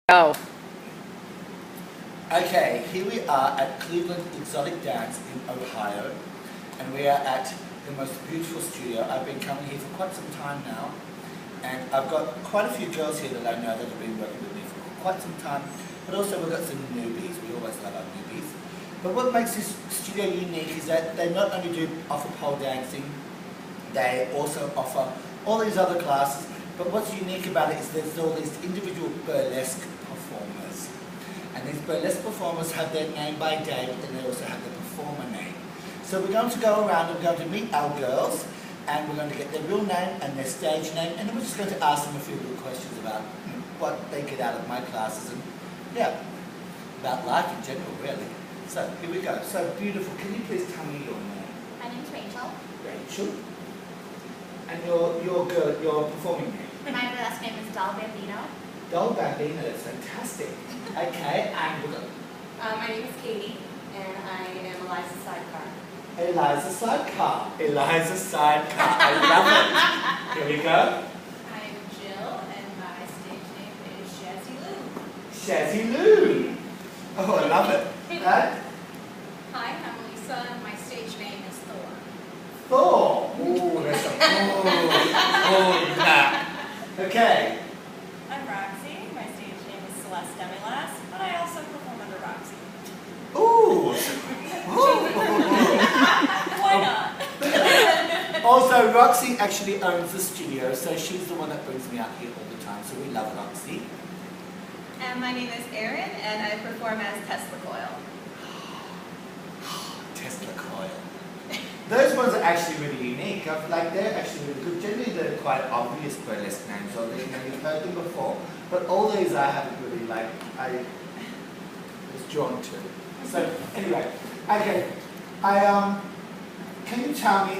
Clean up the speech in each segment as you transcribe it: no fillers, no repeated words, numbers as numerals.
Go. Okay, here we are at Cleveland Exotic Dance in Ohio, and we are at the most beautiful studio. I've been coming here for quite some time now, and I've got quite a few girls here that I know that have been working with me for quite some time, but also we've got some newbies. We always love our newbies. But what makes this studio unique is that they not only do offer pole dancing, they also offer all these other classes, but what's unique about it is there's all these individual burlesque performers. And these burlesque performers have their name by day, and they also have the performer name. So we're going to go around and we're going to meet our girls, and we're going to get their real name and their stage name, and then we're just going to ask them a few little questions about what they get out of my classes, and yeah, about life in general, really. So here we go. So beautiful. Can you please tell me your name? My name's Rachel. Rachel. And your performing name? My last name is Doll Bambino. Doll Bambino, that's fantastic. Okay, and we'll go. My name is Katie, and I am Eliza's sidecar. Eliza Sidecar. Eliza Sidecar. I love it. Here we go. I'm Jill, and my stage name is Shazzy Lou. Shazzy Lou. Oh, I love it. Hi, I'm Lisa, and my stage name is Thor. Thor. Oh, that's a nah. Okay. I'm Roxy. My stage name is Celeste Demilas, and I also perform under Roxy. Ooh. Why not? Also, Roxy actually owns the studio, so she's the one that brings me out here all the time, so we love Roxy. And my name is Erin, and I perform as Tesla Coil. Tesla Coil. Those ones are actually really unique. They're actually really good. Generally, they're quite obvious burlesque names, or you've heard them before. But all these I haven't really I was drawn to. So anyway, okay. Can you tell me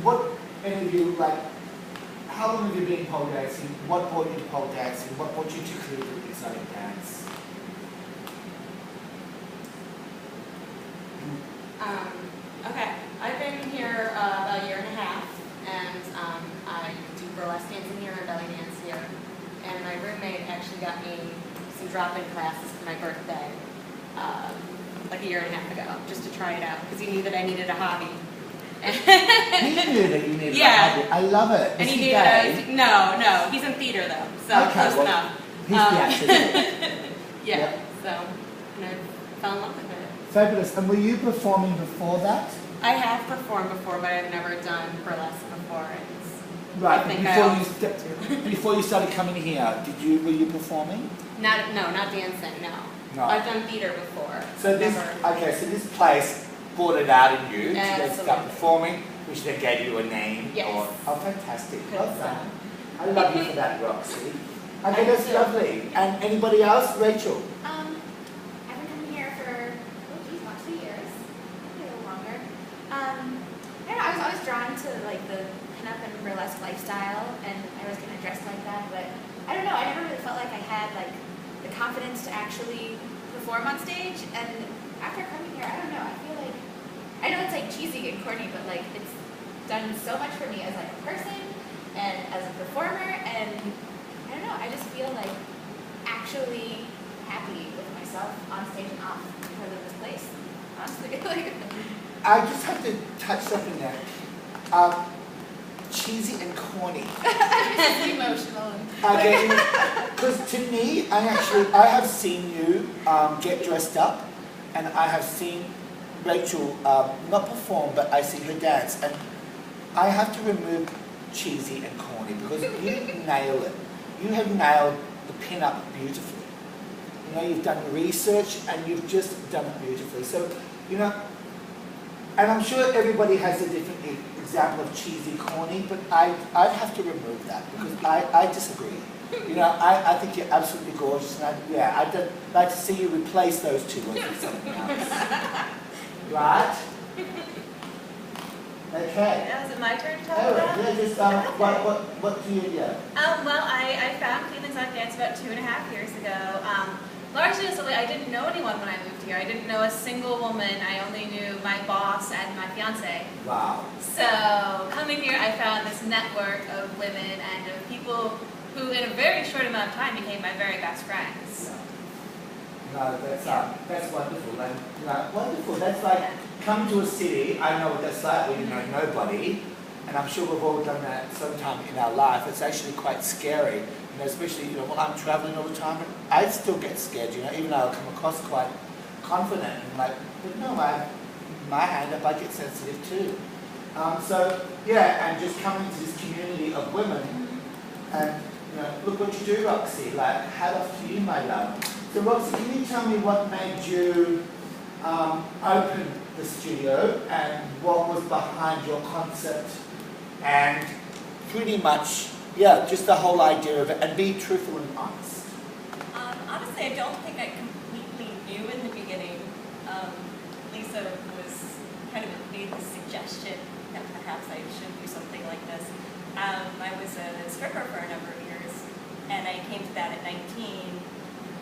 what any of you how long have you been pole dancing? What brought you to pole dancing? What brought you to Cleveland Exotic Dance? Okay, I've been here about a year and a half, and I do burlesque dancing here and belly dance here. And my roommate actually got me some drop-in classes for my birthday, like a year and a half ago, just to try it out, because he knew that I needed a hobby. He knew that you needed a hobby. I love it. And Is he he needed gay? no, he's in theater though, so Okay, close enough. He's the actor. Yeah, Yep. so and I fell in love with it. Fabulous. And were you performing before that? I have performed before, but I've never done burlesque before. It's, Right. I think Before you started coming here, were you performing? not dancing. No. No. I've done theater before. So this place brought it out in you to then start Absolutely. performing, which then gave you a name. Yes. Oh, fantastic. Good Well stuff. done. I love you for that, Roxy. Okay, Thank that's you. lovely. And anybody else? Rachel? I've been coming here for, about 2 years, maybe a little longer. I don't know, I was always drawn to the pin-up and burlesque lifestyle, and I was kind of dressed like that, but I don't know, I never really felt like I had the confidence to actually perform on stage, and after coming here, I don't know, I feel like, I know it's cheesy and corny, but it's done so much for me as a person, and as a performer, and I don't know, I just feel actually happy with myself on stage and off because of this place. Honestly, I just have to touch something there. Cheesy and corny. I'm emotional. Okay, because to me, I have seen you get dressed up, and I have seen Rachel not perform, but I see her dance, and I have to remove cheesy and corny because you nail it. You have nailed the pin-up beautifully. You've done research and you've just done it beautifully. So, and I'm sure everybody has a different example of cheesy, corny, but I'd have to remove that because I disagree. I think you're absolutely gorgeous, and I'd like to see you replace those two words with something else. Right? Okay. Now is it my turn to talk Oh, about? yeah, just what do you, Well, I found Cleveland Exotic Dance about 2.5 years ago. Largely as I didn't know anyone when I moved here. I didn't know a single woman. I only knew my boss and my fiance. Wow. So coming here, I found this network of women and of people who in a very short amount of time became my very best friends. No, that's wonderful. And, wonderful. That's like come to a city. I know what that's like when you know nobody, and I'm sure we've all done that sometime in our life. It's actually quite scary, especially when I'm traveling all the time. I still get scared, even though I come across quite confident and like, but no, my hand up, I get sensitive too. So yeah, and just coming to this community of women, and look what you do, Roxy. Like, hat off to you, my love. So Roxy, can you tell me what made you open the studio and what was behind your concept and pretty much, yeah, just the whole idea of it, and be truthful and honest. Honestly, I don't think I completely knew in the beginning. Lisa kind of made the suggestion that perhaps I should do something like this. I was a stripper for a number of years, and I came to that at 19.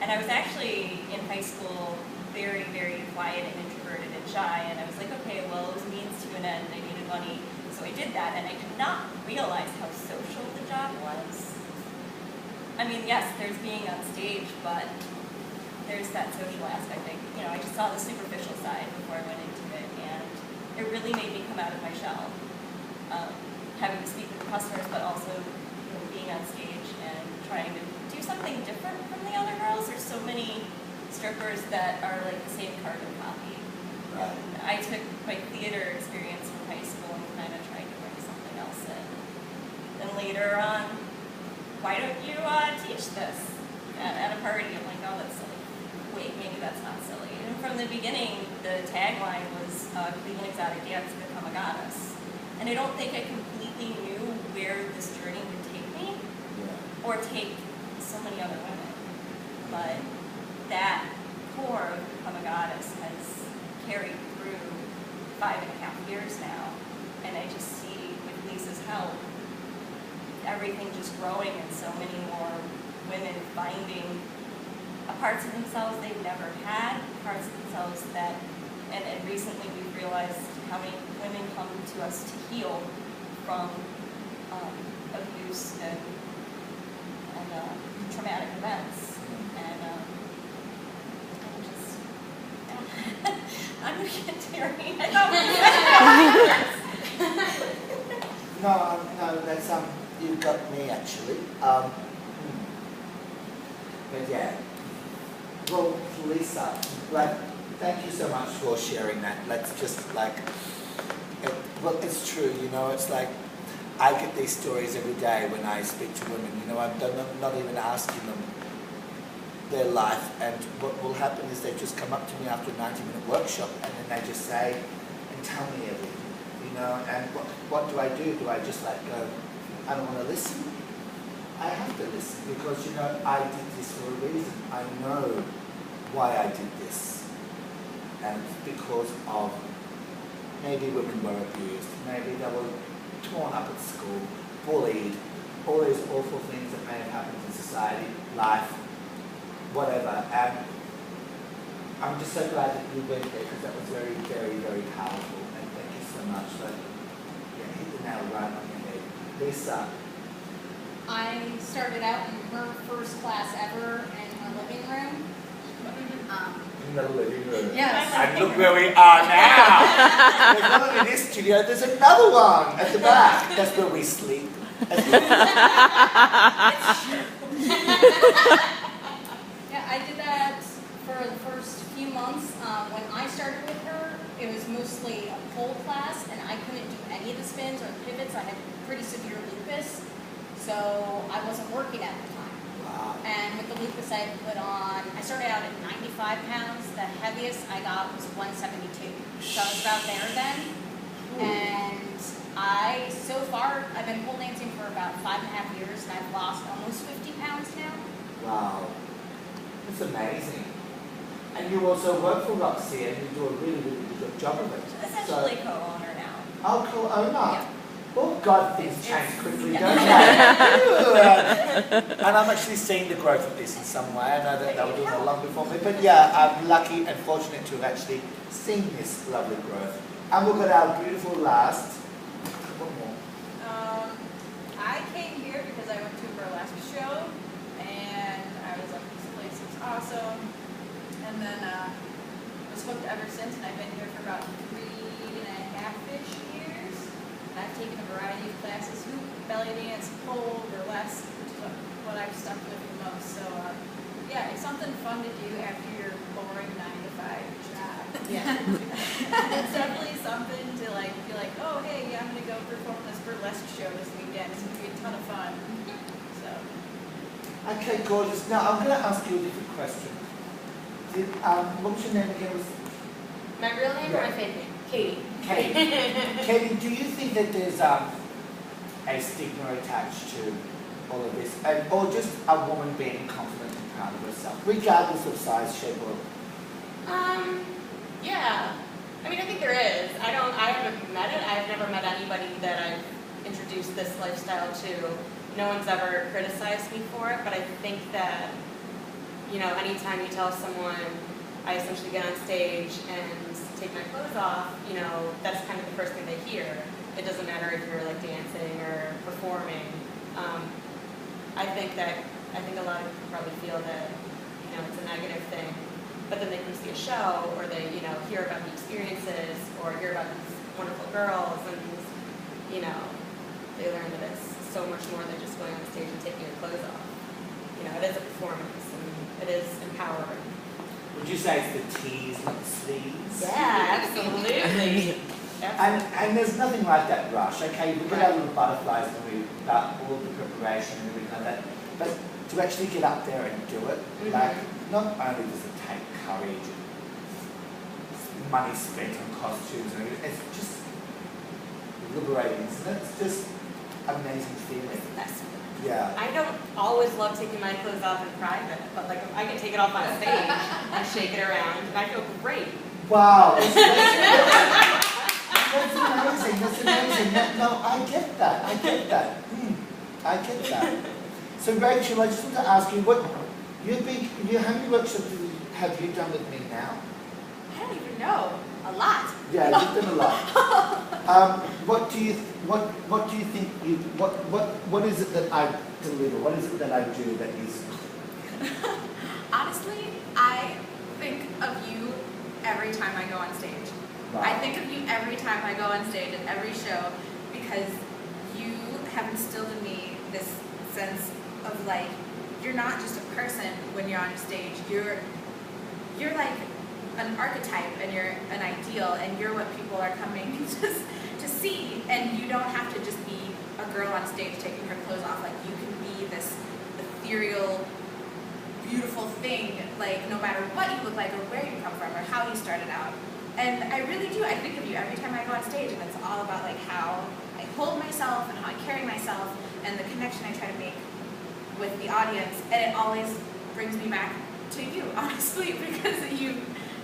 And I was actually in high school very, very quiet and introverted and shy, and I was like, okay, well, it was a means to an end. I needed money, so I did that, and I did not realize how social the job was. I mean, yes, there's being on stage, but there's that social aspect. I just saw the superficial side before I went into it, and it really made me come out of my shell. Having to speak with customers, but also being on stage and trying to do something different from the other girls. There's so many strippers that are like the same carbon copy. Right. And I took my theater experience from high school and kind of tried to bring something else in. Then later on, why don't you teach this at a party? I'm like, oh, that's silly. Wait, maybe that's not silly. And from the beginning, the tagline was Cleveland Exotic Dance, Become a Goddess. And I don't think I completely knew where this journey would take me, or take so many other women. But that core of Become a Goddess has carried through 5.5 years now. And I just see, with Lisa's help, everything just growing and so many more women finding parts of themselves they've never had, parts of themselves that, and recently we've realized how many women come to us to heal from abuse and traumatic events. And I'm going to get teary. I thought No, that's you got me actually. But yeah. Well, Lisa, thank you so much for sharing that. Let's just well, it's true. It's like I get these stories every day when I speak to women. I'm not even asking them their life, and what will happen is they just come up to me after a 90-minute workshop, and then they just say and tell me everything. And what do I do? Do I just go, I don't want to listen? I have to listen because, I did this for a reason. I know why I did this. And it's because of maybe women were abused, maybe they were torn up at school, bullied, all those awful things that may have happened in society, life, whatever. And I'm just so glad that you went there because that was very, very, very powerful. And thank you so much. Hit the nail right on your head. Lisa. I started out in her first class ever in her living room. In the living room. Yes. And look where we are now. There's not only this studio, there's another one at the back. That's where we sleep. Yeah, I did that for the first few months. When I started with her, it was mostly a pole class, and I couldn't do any of the spins or the pivots. I had pretty severe lupus, so I wasn't working at the time. Wow. And with the lupus, I started out at 95 pounds. The heaviest I got was 172. So I was about there then. Ooh. And so far, I've been pole dancing for about 5.5 years, and I've lost almost 50 pounds now. Wow. That's amazing. And you also work for Roxy, and you do a really, really good job of it. essentially co-owner now. Oh, co-owner. Yeah. Oh God, things change quickly, Yeah. don't they? And I'm actually seeing the growth of this in some way. I know that they were doing it long before me, but yeah, I'm lucky and fortunate to have actually seen this lovely growth. And we've got our beautiful last. One more. I came here because I went to a burlesque show awesome. And then was hooked ever since, and I've been here for about 3.5-ish years. And I've taken a variety of classes: hoop, belly dance, pole, burlesque, which is what I've stuck with the most. So yeah, it's something fun to do after your boring 9-to-5 job. Yeah. It's definitely something to like be like, oh hey, yeah, I'm gonna go perform this burlesque show this weekend. It's gonna be a ton of fun. So. Okay, gorgeous. Now I'm going to ask you a different question. What was your name again? My real name or my fake name? Katie. Katie, do you think that there's a stigma attached to all of this, or just a woman being confident and proud of herself, regardless of size, shape, or? Yeah. I mean, I think there is. I haven't met it. I've never met anybody that I've introduced this lifestyle to. No one's ever criticized me for it, but I think that, you know, anytime you tell someone I essentially get on stage and take my clothes off, you know, that's kind of the first thing they hear. It doesn't matter if you're like dancing or performing. I think a lot of people probably feel that, you know, it's a negative thing, but then they come see a show, or they, you know, hear about the experiences, or hear about these wonderful girls, and, you know, they learn that it's so much more than just going on stage and taking your clothes off. You know, it is a performance, and it is empowering. Would you say it's the tees, not the sleeves? Yeah, absolutely. And there's nothing like that rush. Okay, we get our little butterflies when we about all the preparation and everything like that. But to actually get up there and do it, like, not only does it take courage and money spent on costumes and everything, it's just liberating, isn't it? It's just amazing feeling. Yeah. I don't always love taking my clothes off in private, but like I can take it off on stage and shake it around, and I feel great. Wow. That's amazing. That's amazing. No, I get that. I get that. I get that. So Rachel, I just want to ask you, how many workshops have you done with me now? I don't even know. A lot. Yeah, you've done a lot. What do you think what is it that I deliver? What is it that I do that is? Honestly, I think of you every time I go on stage. Wow. I think of you every time I go on stage at every show, because you have instilled in me this sense of like, you're not just a person when you're on stage. You're like an archetype, and you're an ideal, and you're what people are coming to see. And you don't have to just be a girl on stage taking her clothes off. Like, you can be this ethereal, beautiful thing, like no matter what you look like or where you come from or how you started out. And I really do. I think of you every time I go on stage, and it's all about like how I hold myself and how I carry myself and the connection I try to make with the audience. And it always brings me back to you, honestly, because you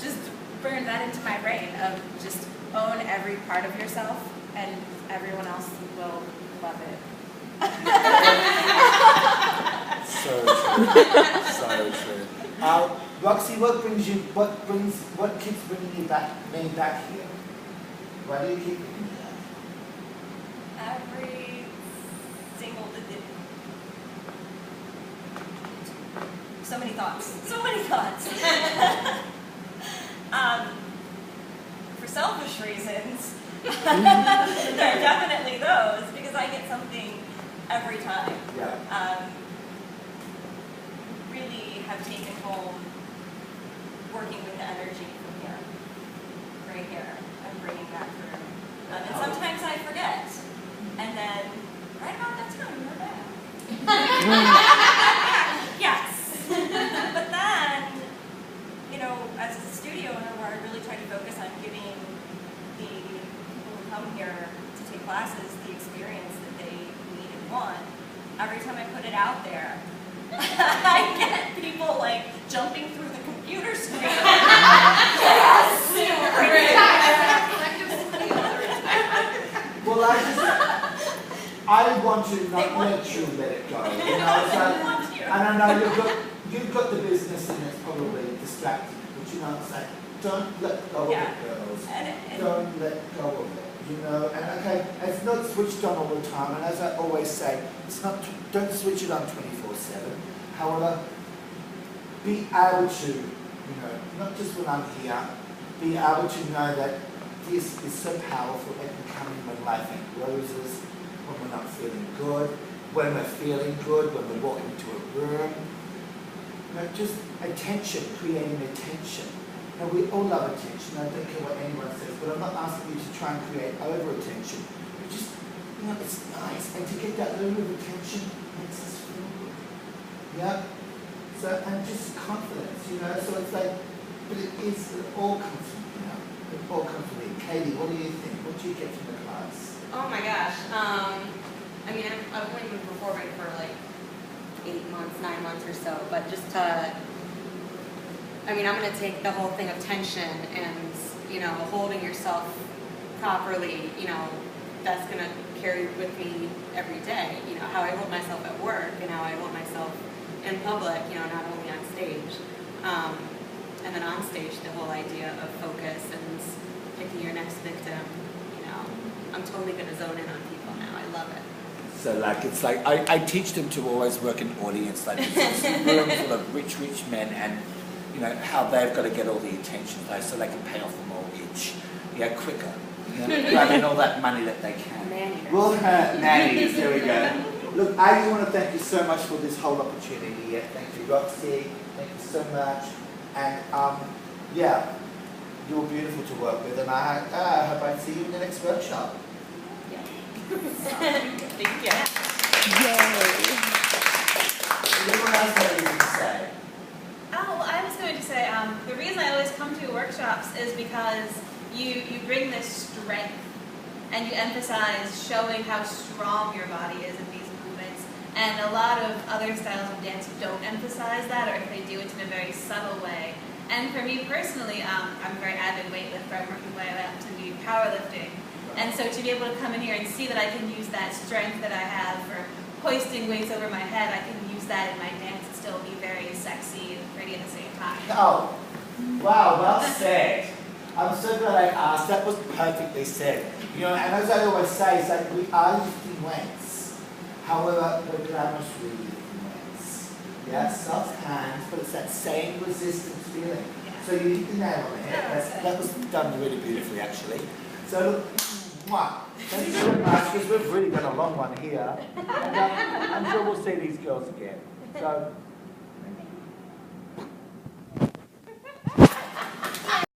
just burned that into my brain of just own every part of yourself, and everyone else will love it. So true. So true. Roxy, what keeps bringing me back here? Why do you keep bringing me back? Every single so many thoughts. For selfish reasons, there are definitely those, because I get something every time. Yeah. Really have taken home working with the energy from here, right here, and bringing that through. And sometimes I forget, and then right about that time we're back. Yes. But then, you know, as a studio owner, where I really try to focus on giving the people who come here to take classes the experience that they need and want, every time I put it out there, I get people like jumping through the computer screen. Yes! Well, I want to not let you let it go. You know, so, and I know you've got the business, and it's probably distracting, but you know, it's like, don't let go of it, girls. Don't let go of it. You know, and okay, it's not switched on all the time, and as I always say, it's not. Don't switch it on 24/7. However, be able to, you know, not just when I'm here, be able to know that this is so powerful. It can come in when life ain't roses, when we're not feeling good, when we're feeling good, when we're walking into a room. You know, just attention, creating attention. Now we all love attention. I don't care what anyone says, but I'm not asking you to try and create over attention. But just, you know, it's nice, and to get that little bit of attention makes us feel good. Yeah. So, and just confidence, you know. So it's like, but it all comes from, you know, it all comes from me. Katie, what do you think? What do you get from the class? Oh my gosh. I mean, I've only been performing for like 8 months, 9 months or so, but just to, I mean, I'm going to take the whole thing of tension and, you know, holding yourself properly, you know, that's going to carry with me every day. You know, how I hold myself at work and how I hold myself in public, you know, not only on stage. And then on stage, the whole idea of focus and picking your next victim, you know, I'm totally going to zone in on people now. I love it. So like, it's like, I teach them to always work in audience, like it's a room full of rich men, and you know, how they've got to get all the attention so they can pay off the mortgage, quicker. You know, grabbing all that money that they can. Well, nannies, there we go. Look, I just want to thank you so much for this whole opportunity. Yeah, thank you, Roxy. Thank you so much. And yeah, you were beautiful to work with, and I hope I see you in the next workshop. Thank you. Yay! Anyone else have anything to say? Oh, well, I was going to say, the reason I always come to your workshops is because you bring this strength, and you emphasize showing how strong your body is in these movements. And a lot of other styles of dance don't emphasize that, or if they do, it's in a very subtle way. And for me personally, I'm a very avid weightlifter. I'm working my way up to be powerlifting. And so to be able to come in here and see that I can use that strength that I have for hoisting weights over my head, I can use that in my dance and still be very sexy and pretty at the same time. Oh, wow, well said. I'm so glad I asked. That was perfectly said. You know, and as I always say, it's like we are lifting weights. However, we're glamorously lifting weights. Yeah, soft hands, but it's that same resistance feeling. Yeah. So you hit the nail on the head. That was done really beautifully, actually. So look, mwah. Thank you so much, because we've really done a long one here. And I'm sure we'll see these girls again. So.